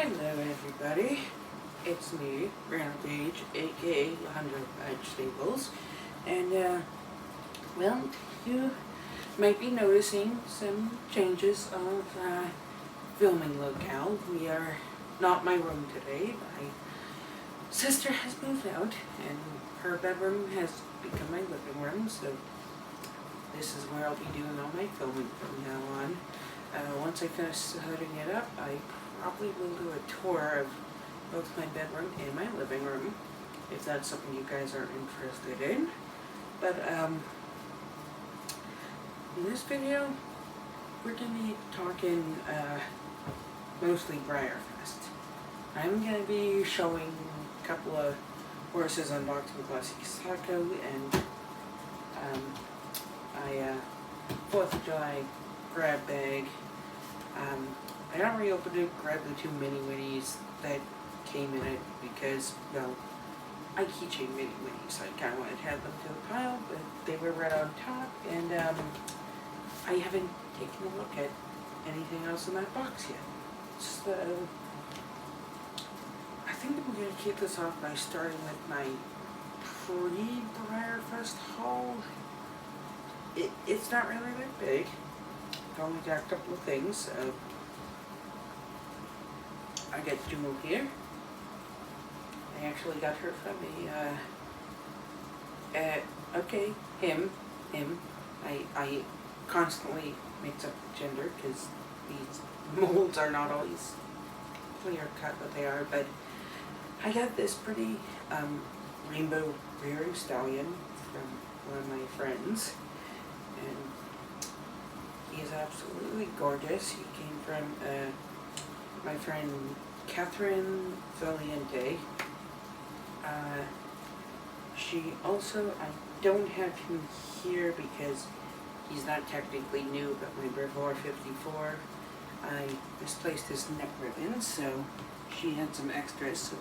Hello everybody, it's me, Randall Gage, aka 100 Vegetables, and well, you might be noticing some changes of filming locale. We are not my room today. My sister has moved out and her bedroom has become my living room, so this is where I'll be doing all my filming from now on. Once I finish setting it up, I probably will do a tour of both my bedroom and my living room, if that's something you guys are interested in. But in this video, we're going to be talking mostly Breyerfest. I'm going to be showing a couple of horses unboxing Classic Saco and my 4th of July grab bag. I already opened it, grabbed the 2 mini winnies that came in it because, well, I keychain mini winnies. I kind of wanted to add them to the pile, but they were right on top, and I haven't taken a look at anything else in that box yet. So, I think I'm going to kick this off by starting with my pre-Breyerfest haul. It's not really that big. I've only got a couple of things. I got Jewel here. I actually got her from him. I constantly mix up the gender because these molds are not always clear cut what they are, but I got this pretty rainbow rearing stallion from one of my friends, and he is absolutely gorgeous. He came from my friend Catherine Valiente. She also, I don't have him here because he's not technically new, but my Brevor 54, I misplaced his neck ribbon, so she had some extras, so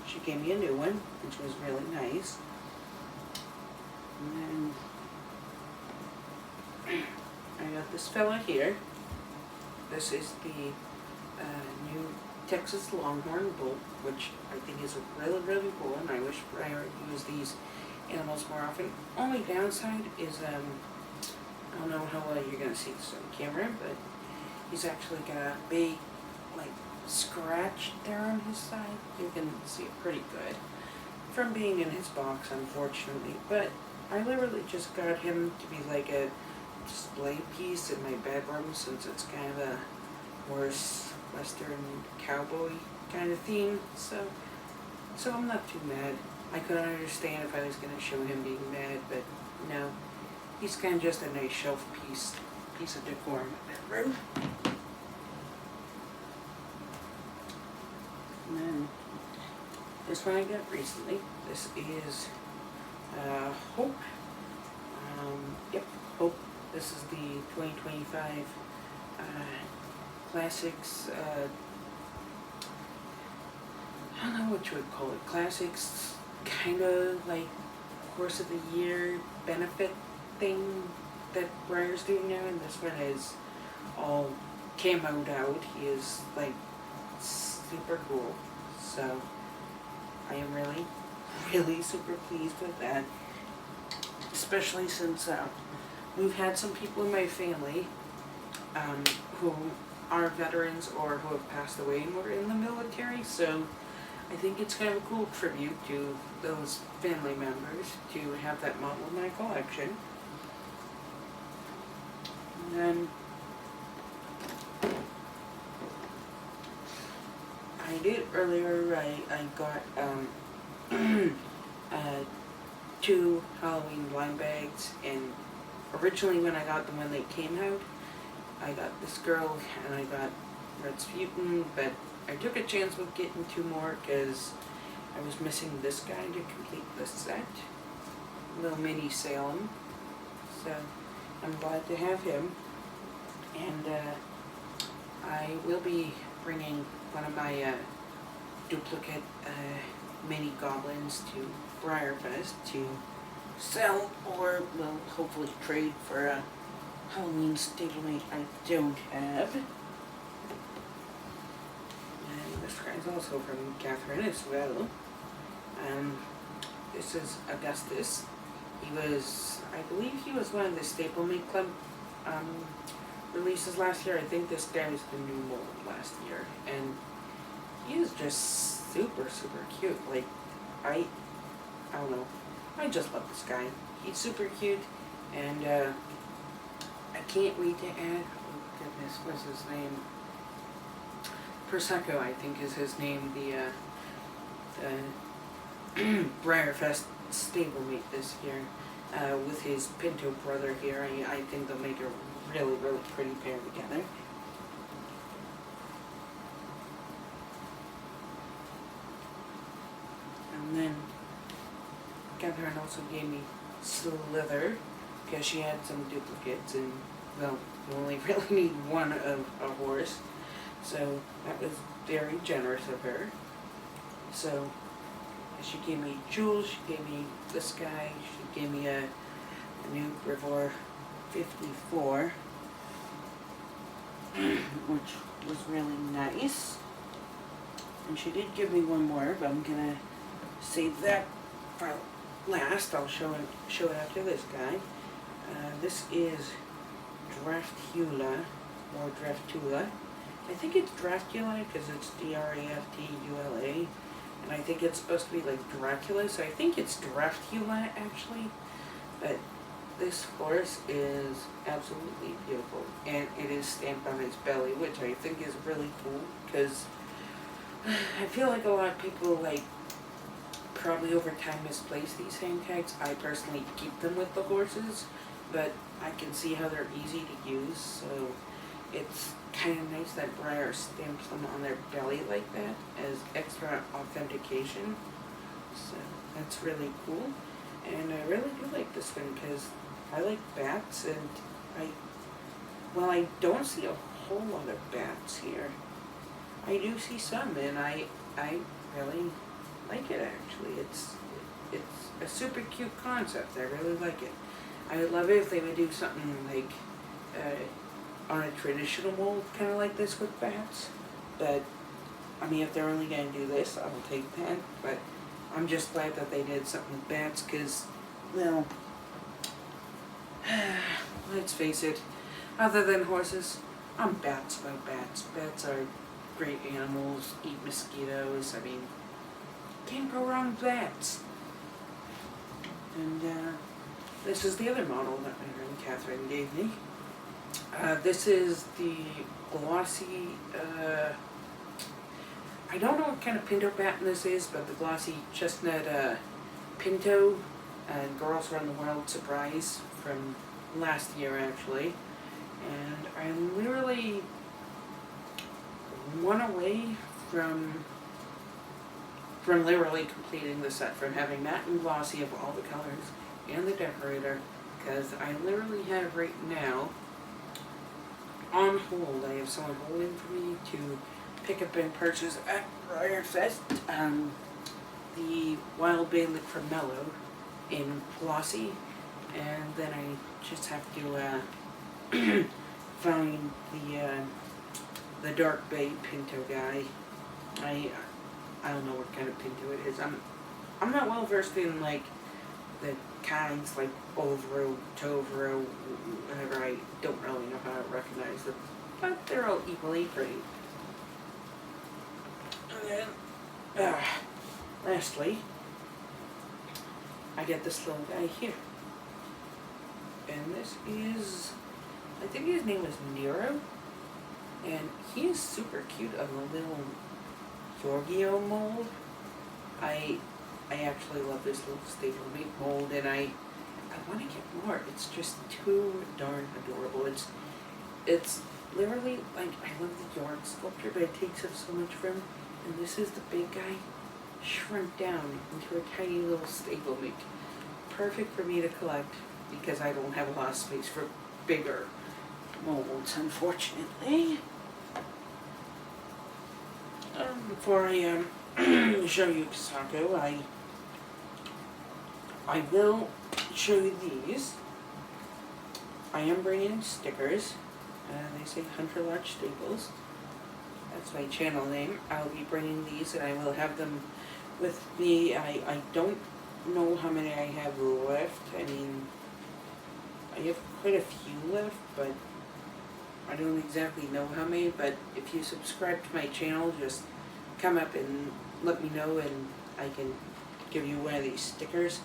she gave me a new one, which was really nice. And then I got this fella here. This is the new Texas Longhorn Bull, which I think is really cool, and I wish I would use these animals more often. Only downside is, I don't know how well you're going to see this on camera, but he's actually got a big, like, scratch there on his side. You can see it pretty good from being in his box, unfortunately, but I literally just got him to be like a display piece in my bedroom, since it's kind of a horse western cowboy kind of theme, so I'm not too mad. I couldn't understand if I was going to show him being mad, but no, he's kind of just a nice shelf piece of decor in my bedroom. And then this one I got recently. This is Hope. Yep, Hope. This is the 2025 Classics, I don't know what you would call it, Classics, kind of like Horse of the Year benefit thing that Breyer's doing now, and this one is all camoed out. He is like super cool, so I am really super pleased with that, especially since we've had some people in my family who are veterans or who have passed away and were in the military, so I think it's kind of a cool tribute to those family members to have that model in my collection. And then I did earlier, I got 2 Halloween blind bags, and originally when I got them when they came out, I got this girl and I got Rasputin, but I took a chance with getting 2 more because I was missing this guy to complete the set, little mini Salem, so I'm glad to have him. And I will be bringing one of my duplicate mini goblins to Breyerfest to sell, or will hopefully trade for a Halloween stablemate I don't have. And this guy's also from Catherine as well. This is Augustus. He was, I believe he was one of the Stablemate Club releases last year. I think this guy was the new mold last year. And he is just super, super cute. Like, I don't know. I just love this guy. He's super cute. And I can't wait to add, oh goodness, what's his name? Prosecco, I think is his name, the Breyerfest stablemate this year, with his Pinto brother here. I think they'll make a really, really pretty pair together. And then Catherine also gave me Slither, because she had some duplicates, and well, you only really need one of a horse, so that was very generous of her. So she gave me Jules, she gave me this guy, she gave me a new Brevoort 54, which was really nice. And she did give me one more, but I'm gonna save that for last. I'll show it after this guy. This is Draftula, or Draftula. I think it's Draftula because it's Draftula, and I think it's supposed to be like Dracula, so I think it's Draftula actually. But this horse is absolutely beautiful, and it is stamped on his belly, which I think is really cool, because I feel like a lot of people like probably over time misplace these hang tags. I personally keep them with the horses, but I can see how they're easy to use, so it's kind of nice that Breyer stamps them on their belly like that as extra authentication. So that's really cool, and I really do like this one because I like bats, and I don't see a whole lot of bats here. I do see some, and I really like it actually. It's a super cute concept. I really like it. I would love it if they would do something like on a traditional mold, kind of like this with bats. But I mean, if they're only going to do this, I'll take that. But I'm just glad that they did something with bats, because, well, let's face it, other than horses, I'm bats about bats. Bats are great animals, eat mosquitoes. I mean, can't go wrong with bats. And this is the other model that my friend Catherine gave me. This is the glossy, I don't know what kind of Pinto pattern this is, but the glossy chestnut Pinto and Girls Around the World Surprise from last year actually. And I'm literally one away from literally completing the set, from having matte and glossy of all the colors and the decorator, because I literally have right now on hold, I have someone holding for me to pick up and purchase at Breyerfest the Wild Bale Cremello in glossy, and then I just have to find the Dark Bay Pinto guy. I don't know what kind of Pinto it is. I'm not well versed in like the kinds like Overo, Tovero, whatever. I don't really know how to recognize them, but they're all equally pretty. And then, lastly, I get this little guy here, and this is, I think his name is Nero, and he is super cute of a little Giorgio mold. I actually love this little stablemate mold, and I want to get more. It's just too darn adorable. It's literally like, I love the York sculpture, but it takes up so much room. And this is the big guy shrunk down into a tiny little stablemate. Perfect for me to collect, because I don't have a lot of space for bigger molds, unfortunately. Before I show you Kasako, I will show you these. I am bringing stickers. They say Hunter Lodge Staples. That's my channel name. I'll be bringing these and I will have them with me. I don't know how many I have left. I mean, I have quite a few left, but I don't exactly know how many. But if you subscribe to my channel, just come up and let me know and I can give you one of these stickers.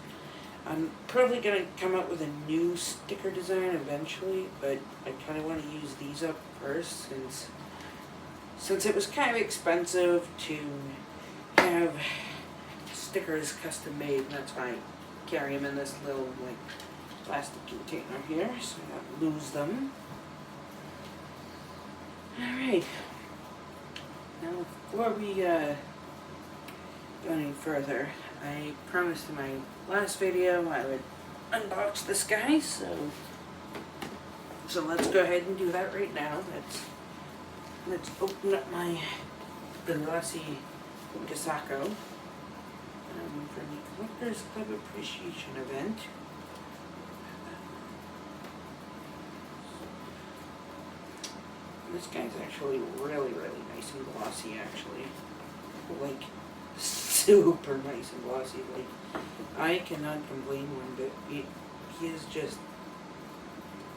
I'm probably going to come up with a new sticker design eventually, but I kind of want to use these up first since it was kind of expensive to have stickers custom made, and that's why I carry them in this little like plastic container here so I don't lose them. Alright, now before we go any further, I promised in my last video I would unbox this guy, so let's go ahead and do that right now. Let's open up my glossy Gasako for the Collectors Club Appreciation event. This guy's actually really nice and glossy, actually. Like, super nice and glossy. Like, I cannot complain one bit. He is just,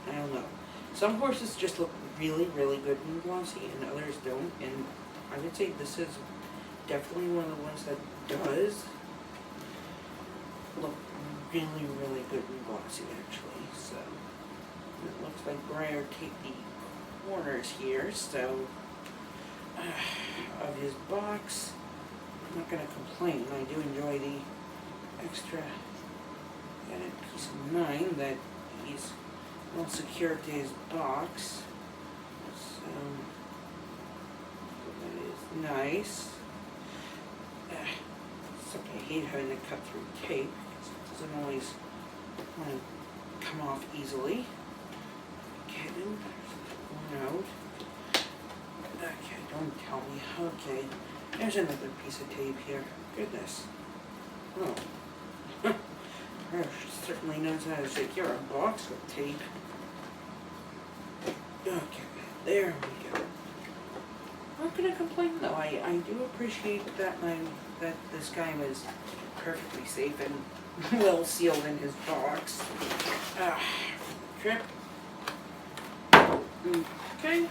I don't know. Some horses just look really good and glossy, and others don't. And I would say this is definitely one of the ones that does look really good and glossy, actually. So it looks like Breyer taped the corners here, so of his box. I'm not going to complain. I do enjoy the extra added peace of mind that he's well secured to his box. So that is nice. Except I hate having to cut through tape because it doesn't always want to come off easily. Okay, one out. Okay, don't tell me. Okay, there's another piece of tape here. Goodness. Oh. Rush certainly knows how to secure a box with tape. Okay, there we go. I'm not gonna complain though. I do appreciate that that this guy was perfectly safe and well sealed in his box. Trip. Okay.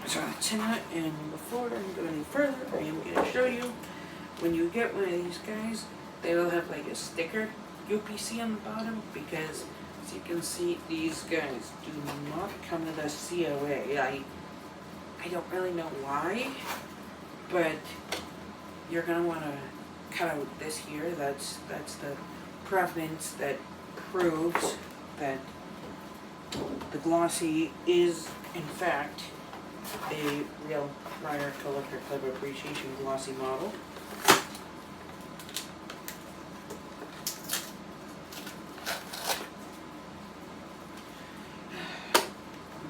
So that's it, and before I go any further, I am going to show you, when you get one of these guys, they will have like a sticker UPC on the bottom, because as you can see, these guys do not come with a COA. I don't really know why, but you're going to want to cut out this here. That's the provenance that proves that the glossy is, in fact, a real Breyer Collector Club Appreciation glossy model.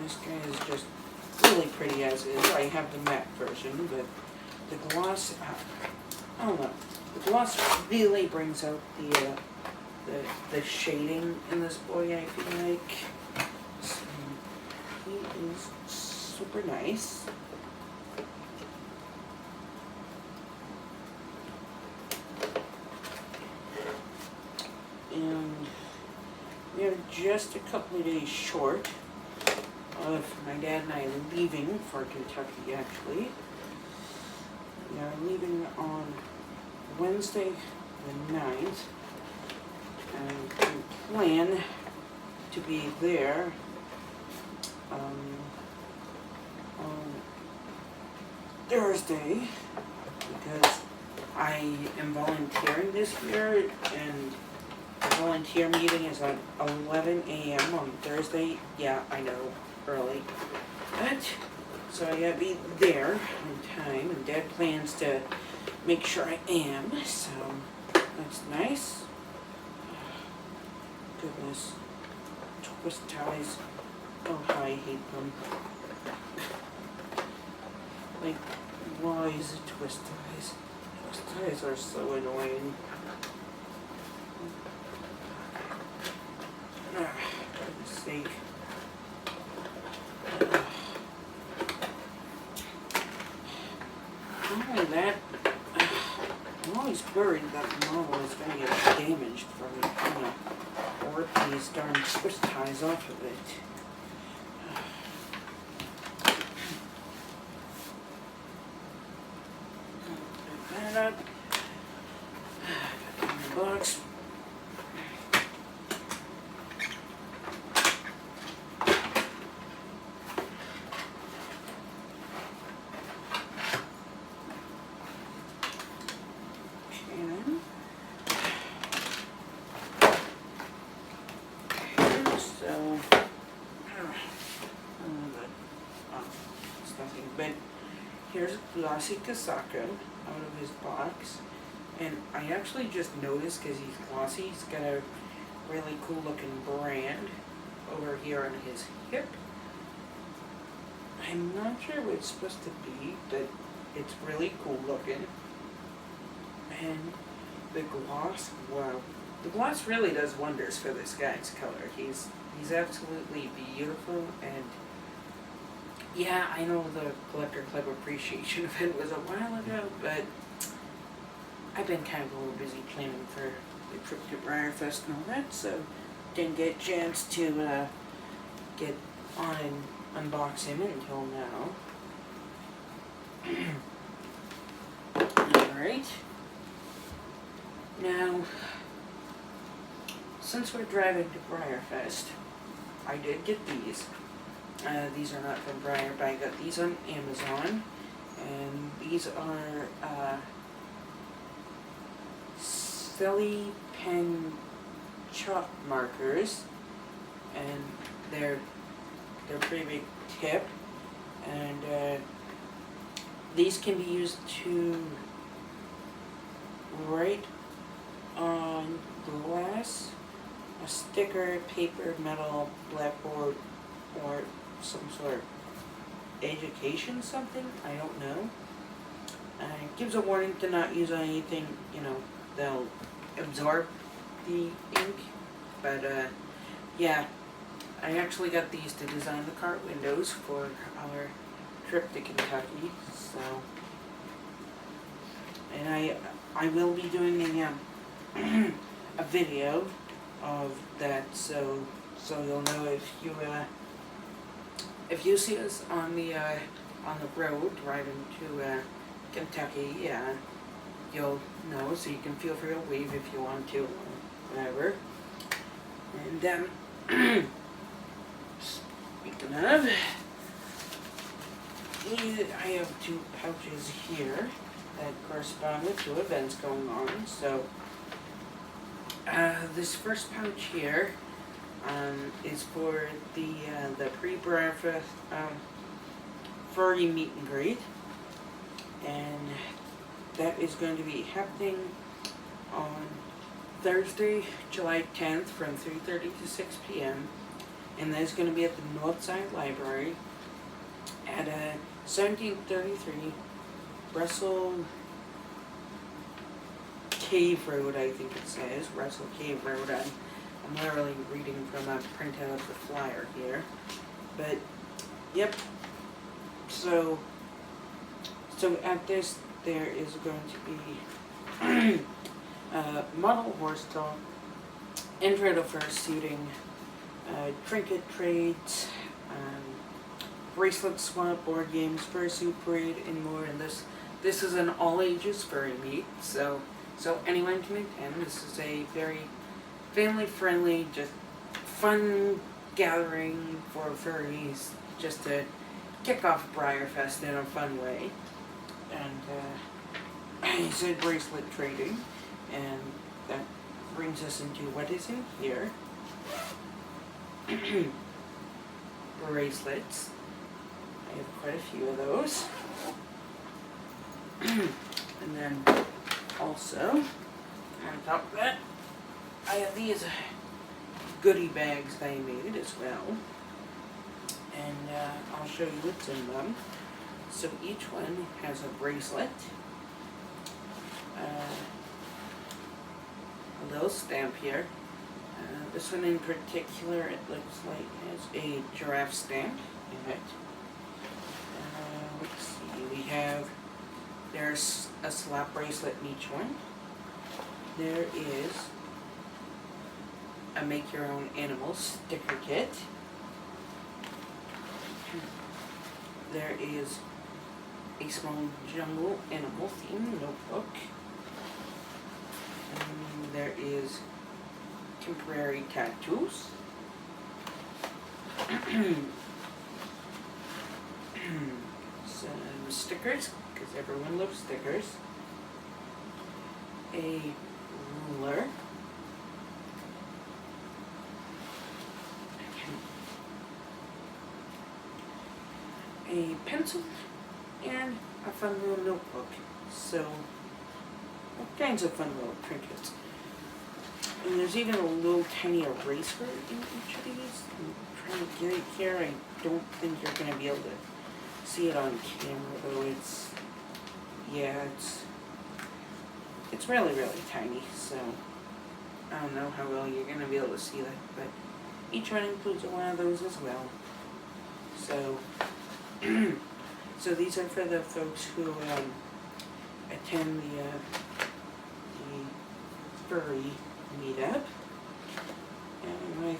This guy is just really pretty as is. I have the matte version, but the gloss, I don't know. The gloss really brings out the shading in this boy, I feel like. So, he is super nice. And we are just a couple of days short of my dad and I leaving for Kentucky, actually. We are leaving on Wednesday the 9th, and we plan to be there on Thursday, because I am volunteering this year, and the volunteer meeting is at 11 a.m. on Thursday. Yeah, I know, early. But, so I gotta be there on time, and Dad plans to make sure I am, so that's nice. Goodness. Twist ties. Oh, how I hate them. Like, why is it twist ties? Twist ties are so annoying. For goodness sake. worried that the model is going to get damaged from trying to rip these darn twist ties off of it. Pick that up. Put it in the box. But here's Glossy Kasako out of his box, and I actually just noticed because he's glossy, he's got a really cool looking brand over here on his hip. I'm not sure what it's supposed to be, but it's really cool looking. And the gloss, wow, the gloss really does wonders for this guy's color. He's absolutely beautiful. And yeah, I know the Collector Club appreciation event was a while ago, but I've been kind of a little busy planning for the trip to Breyerfest and all that, so didn't get a chance to get on and unbox him until now. Alright. Now, since we're driving to Breyerfest, I did get these. These are not from Breyer, but I got these on Amazon, and these are Silly Pen chalk markers, and they're pretty big tip, and these can be used to write on glass, a sticker, paper, metal, blackboard, or some sort of education something, I don't know. It gives a warning to not use on anything, you know, that'll absorb the ink. But yeah, I actually got these to design the car windows for our trip to Kentucky. So, and I will be doing a video of that, so you'll know if you see us on the road driving to Kentucky, you'll know, so you can feel free to wave if you want to, or whatever. And speaking of, I have two pouches here that correspond with two events going on. So this first pouch here is for the pre-Breyerfest furry meet and greet, and that is going to be happening on Thursday, July 10th from 3:30 to 6 p.m. and that's going to be at the Northside Library at 1733 Russell Cave Road, I think it says. Russell Cave Road. I'm literally reading from a printout of the flyer here. But, yep. So at this, there is going to be model horse talk, intro to fursuiting, trinket trades, bracelet swap, board games, fursuit parade, and more. And this is an all-ages furry meet, so anyone can attend. This is a very family-friendly, just fun gathering for furries, just to kick off Breyerfest in a fun way. And he said bracelet trading, and that brings us into what is in here. Bracelets. I have quite a few of those. And then also, on top of that, I have these goodie bags that I made as well. And I'll show you what's in them. So each one has a bracelet, a little stamp here. This one in particular, it looks like has a giraffe stamp in it. Let's see, there's a slap bracelet in each one. there is a make your own animal sticker kit. There is a small jungle animal theme notebook. And there is temporary tattoos. Some stickers, because everyone loves stickers. A ruler. A pencil and a fun little notebook. So, all kinds of fun little trinkets. And there's even a little tiny eraser in each of these. I'm trying to get it here. I don't think you're going to be able to see it on camera, though. It's really, really tiny. So, I don't know how well you're going to be able to see that. But each one includes one of those as well. So, so these are for the folks who attend the furry meetup, and I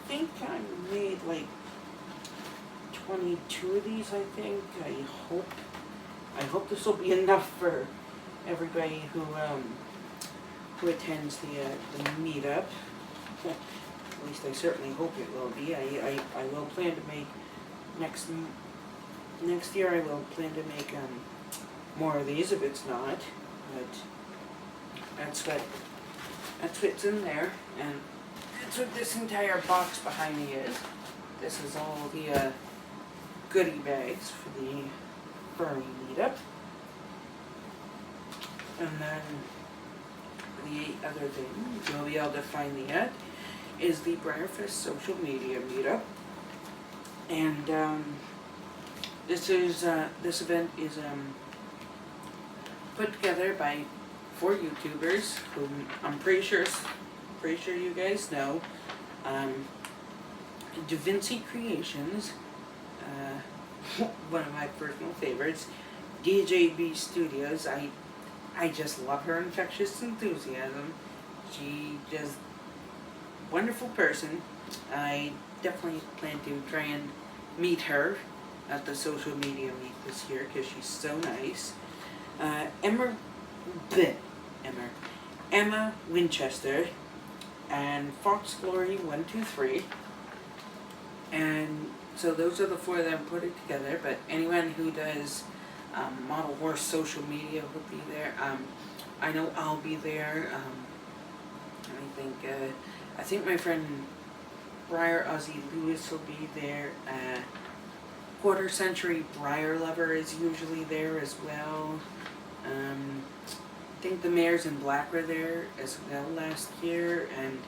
think I made like 22 of these. I think. I hope this will be enough for everybody who attends the meetup. At least I certainly hope it will be. I will plan to make next year. I will plan to make more of these if it's not, but that's what's in there, and that's what this entire box behind me is. This is all the goodie bags for the furry meetup, and then the other thing you'll be able to find me at is the Breyerfest social media meetup, and this event is put together by 4 YouTubers whom I'm pretty sure you guys know. Da Vinci Creations, one of my personal favorites. DJB Studios, I just love her infectious enthusiasm. She just wonderful person. I definitely plan to try and meet her at the social media meet this year because she's so nice. Emma Winchester and Fox Glory 123, and so those are the 4 that I'm putting together. But anyone who does Model Horse social media will be there. I know I'll be there. I think my friend Breyer Ozzy Lewis will be there. Quarter Century Breyer Lover is usually there as well. I think the Mayors in Black were there as well last year, and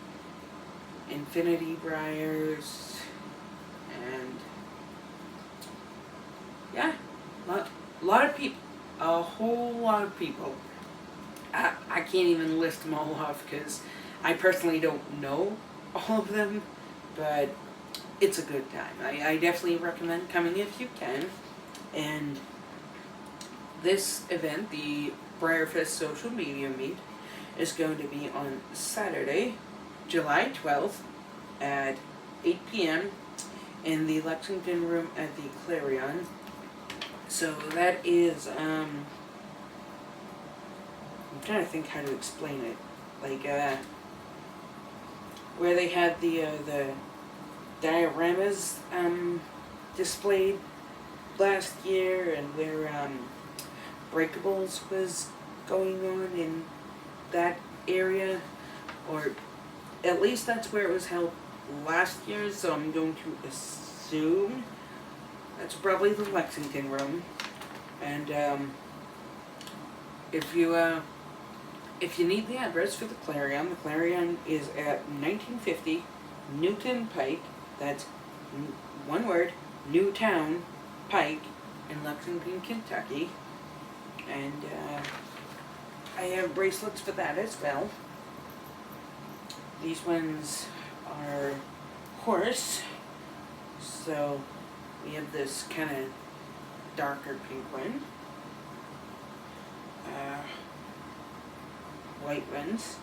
Infinity Briars, and yeah, a lot of people, a whole lot of people. I can't even list them all off because I personally don't know all of them, but it's a good time. I definitely recommend coming if you can. And this event, the Breyerfest Social Media Meet, is going to be on Saturday, July 12th at 8 p.m. in the Lexington room at the Clarion. So that is, I'm trying to think how to explain it. Like, where they had the dioramas displayed last year, and where Breakables was going on in that area, or at least that's where it was held last year, so I'm going to assume that's probably the Lexington room. And if you need the address for the Clarion is at 1950 Newton Pike. That's one word, Newtown Pike, in Lexington, Kentucky. And I have bracelets for that as well. These ones are horse, so we have this kind of darker pink one, white ones,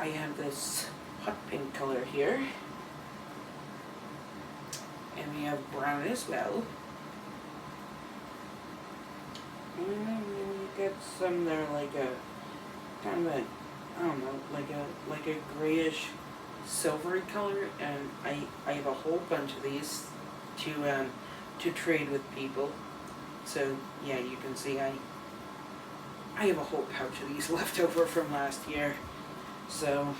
I have this hot pink color here. And we have brown as well. And then you get some that are like a kind of a, I don't know, like a grayish silvery color, and I have a whole bunch of these to trade with people. So yeah, you can see I have a whole pouch of these left over from last year. So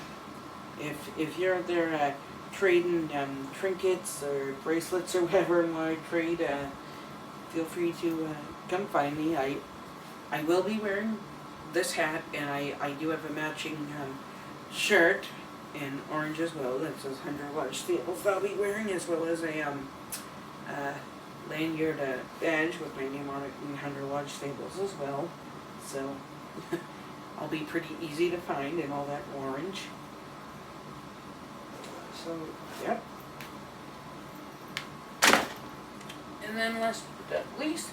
if you're out there trading trinkets or bracelets or whatever and want to trade, feel free to come find me. I will be wearing this hat, and I do have a matching shirt in orange as well that says 100 large staples that I'll be wearing, as well as a lanyard badge with my name on it in 100 large staples as well. So I'll be pretty easy to find in all that orange. So, yep. And then last but not least,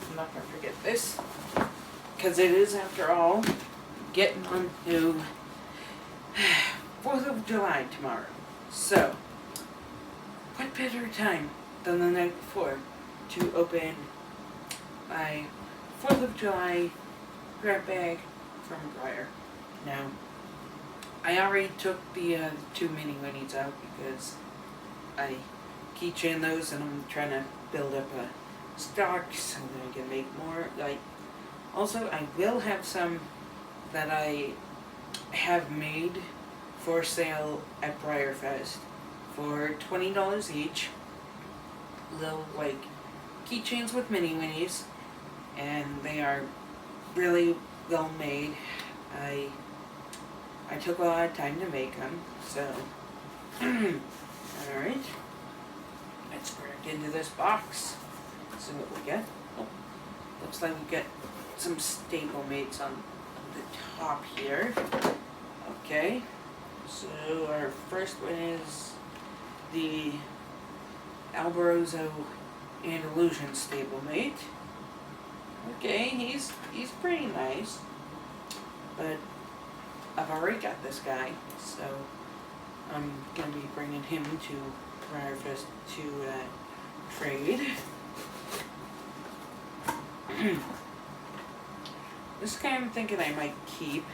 I'm not going to forget this, because it is, after all, getting on to 4th of July tomorrow. So, what better time than the night before to open my 4th of July grab bag from Breyer. Now, I already took the 2 mini Winnies out because I keychain those, and I'm trying to build up a stock so that I can make more. Also, I will have some that I have made for sale at Breyerfest for $20 each. Little keychains with mini Winnies, and they are really well made. I took a lot of time to make them, so alright, let's crack into this box, see what we get. Oh, looks like we get some staple mates on the top here. Okay, so our first one is the Alborozo Andalusian stablemate. Okay, he's pretty nice, but I've already got this guy, so I'm going to be bringing him to Breyerfest to trade. This guy I'm thinking I might keep.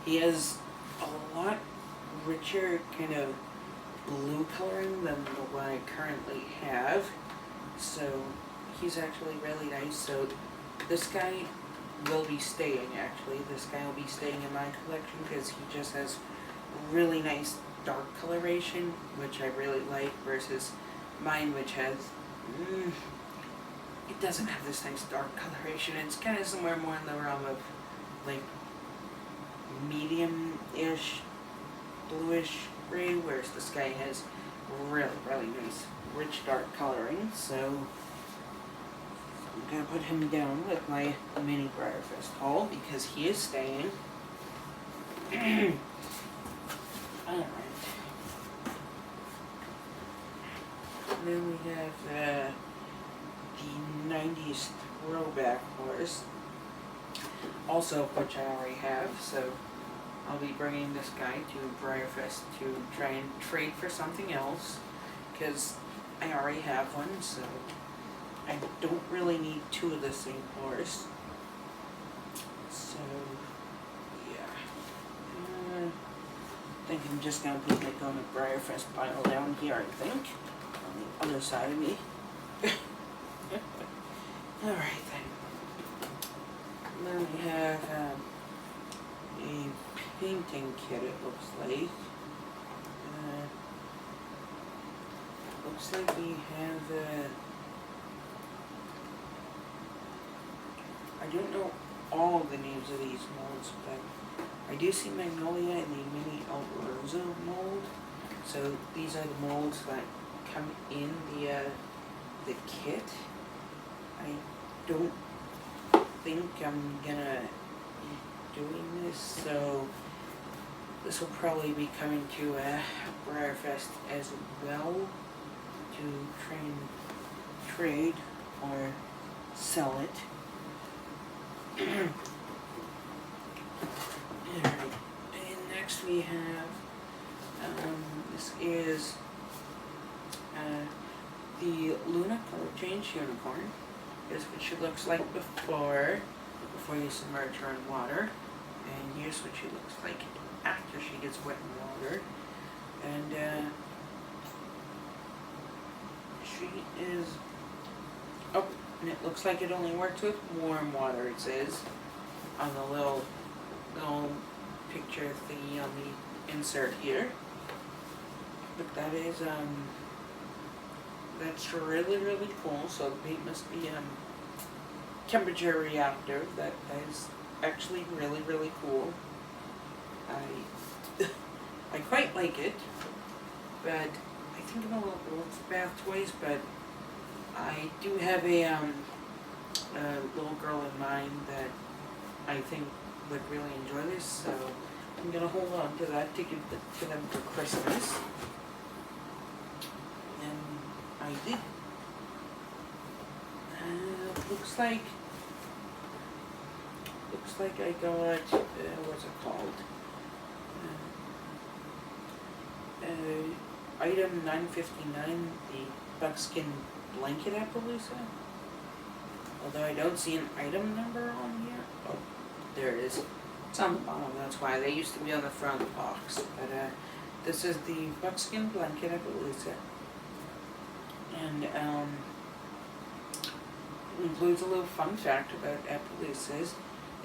He has a lot richer kind of blue coloring than the one I currently have, so he's actually really nice. So this guy will be staying, actually. This guy will be staying in my collection because he just has really nice dark coloration, which I really like, versus mine, which has, it doesn't have this nice dark coloration. It's kind of somewhere more in the realm of medium-ish bluish gray, whereas this guy has really, really nice rich dark coloring. So I'm going to put him down with my mini Breyerfest haul because he is staying. Alright. Then we have the 90s throwback horse, also of which I already have, so I'll be bringing this guy to Breyerfest to try and trade for something else, because I already have one, so I don't really need 2 of the same horse. So, yeah. I think I'm just going to put it on the Breyerfest pile down here, I think, on the other side of me. Alright then. And then we have a painting kit, it looks like. Looks like we have I don't know all the names of these molds, but I do see Magnolia and the Mini Alborozo mold. So these are the molds that come in the kit. I don't think I'm gonna be doing this, so this will probably be coming to Breyerfest as well to try and trade or sell it. Alright, and next we have, this is the Luna Color Change Unicorn. Here's what she looks like before you submerge her in water. And here's what she looks like after she gets wet in water. And she is, oh, and it looks like it only works with warm water, it says on the little picture thingy on the insert here. But that is, that's really, really cool. So the paint must be temperature reactive. That is actually really, really cool. I quite like it, but I think I'm a little bath toys, but I do have a little girl in mind that I think would really enjoy this, so I'm gonna hold on to that to give it to them for Christmas. And I did. Looks like I got what's it called? Item 959, the buckskin blanket Appaloosa. Although I don't see an item number on here. Oh, there it is. It's on the bottom, that's why. They used to be on the front of the box. But this is the buckskin blanket Appaloosa. And includes a little fun fact about Appaloosas.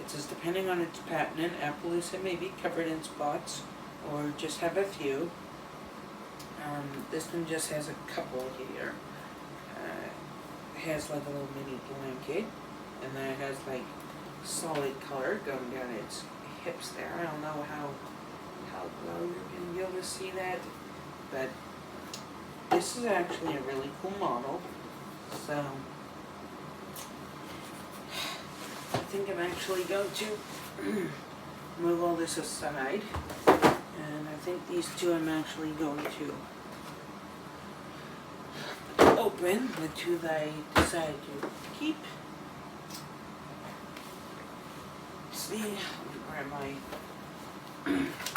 It says depending on its pattern, Appaloosa may be covered in spots or just have a few. This one just has a couple here. It has like a little mini blanket, and then it has like solid color going down its hips there. I don't know how well you're going to be able to see that, but this is actually a really cool model. So I think I'm actually going to move all this aside, and I think these two I'm actually going to open, the two that I decided to keep. See, let me grab my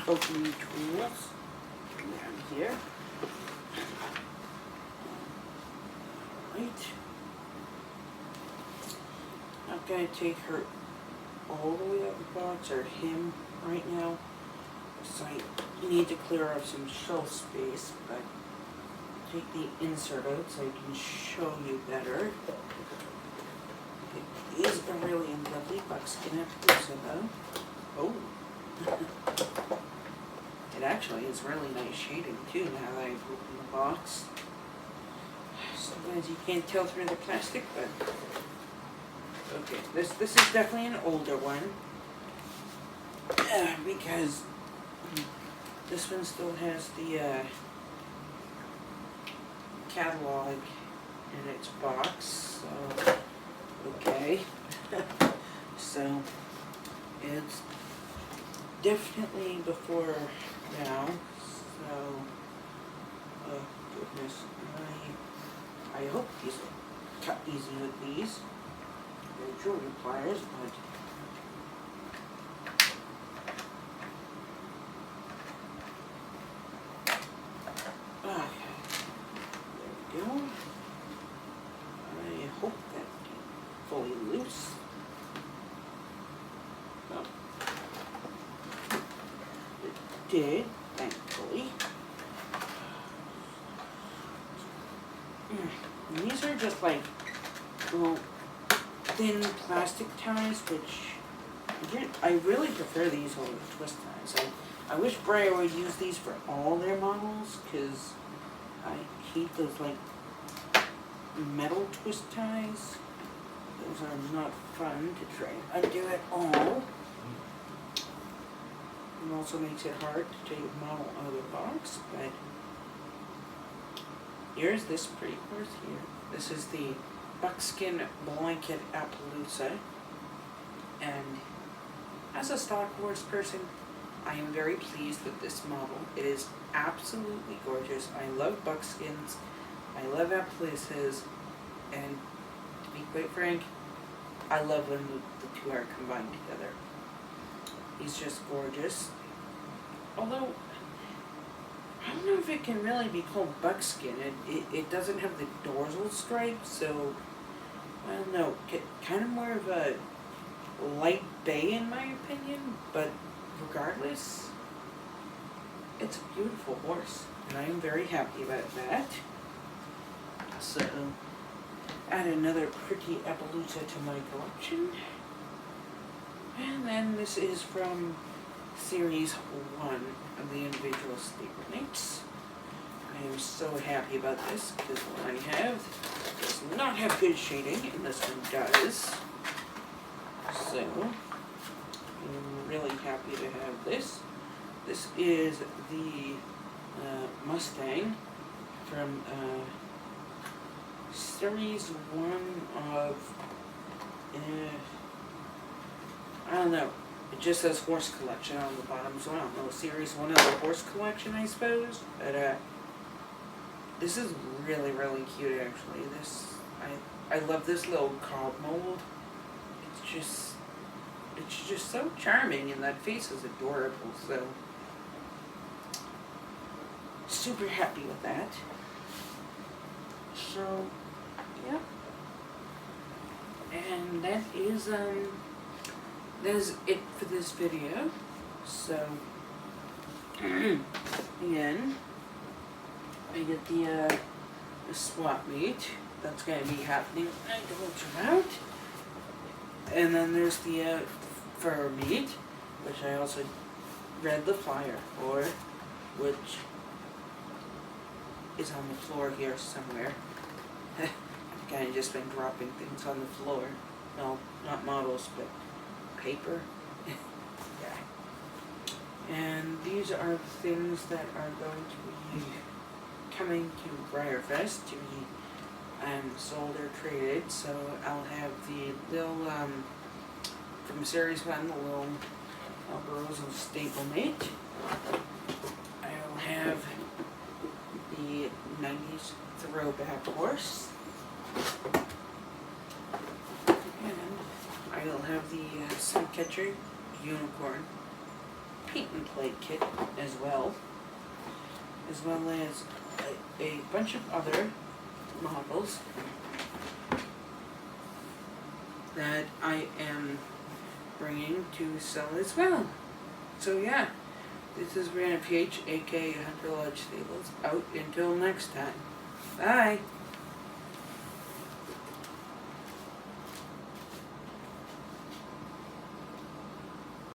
opening tools down here. Right. I'm going to take her all the way out of the box, or him right now. So I need to clear up some shelf space, but take the insert out so I can show you better. It is a really lovely buckskin Appaloosa though. Oh. It actually is really nice shading too now that I've opened the box. Sometimes you can't tell through the plastic, but okay, this is definitely an older one. Because this one still has the catalog in its box, so okay. So it's definitely before now, so oh goodness, I hope these will cut easy with these. They're jewelry pliers, but okay, there we go. I hope that came fully loose. Oh. It did, thankfully. And these are just like little thin plastic ties, which I really prefer these over the twist ties. I wish Breyer would use these for all their models, because I hate those like metal twist ties. Those are not fun to try and undo at all. It also makes it hard to take a model out of the box, but here's this pretty horse here. This is the buckskin blanket Appaloosa, and as a Star Wars person, I am very pleased with this model. It is absolutely gorgeous. I love buckskins, I love Appaloosas, and to be quite frank, I love when the two are combined together. He's just gorgeous. although I don't know if it can really be called buckskin. It doesn't have the dorsal stripe, so I don't know. Kind of more of a light bay in my opinion, but regardless, it's a beautiful horse, and I am very happy about that. So, add another pretty Appaloosa to my collection. And then this is from Series 1 of the individual stablemates. I am so happy about this, because what I have does not have good shading, and this one does. So, I'm really happy to have this. This is the Mustang from Series 1 of, I don't know, it just says horse collection on the bottom, so I don't know, Series 1 of the horse collection, I suppose. But this is really, really cute actually. I love this little cob mold. It's just so charming, and that face is adorable, so super happy with that. So, yeah. And that is it for this video. So, again, I get the swap meet. That's going to be happening. I go out. And then there's the fur meet, which I also read the flyer for, which is on the floor here somewhere. I've kind of just been dropping things on the floor. No, not models, but paper. Yeah. And these are the things that are going to be coming to Breyerfest to be sold or traded. So I'll have the little, from Series 1, the little Alberosa stablemate. I'll have the 90s throwback horse. And I'll have the Suncatcher Unicorn paint and play kit as well as a bunch of other models that I am bringing to sell as well. So yeah, this is Brandon PH, aka Hunter Lodge Stables, out until next time. Bye!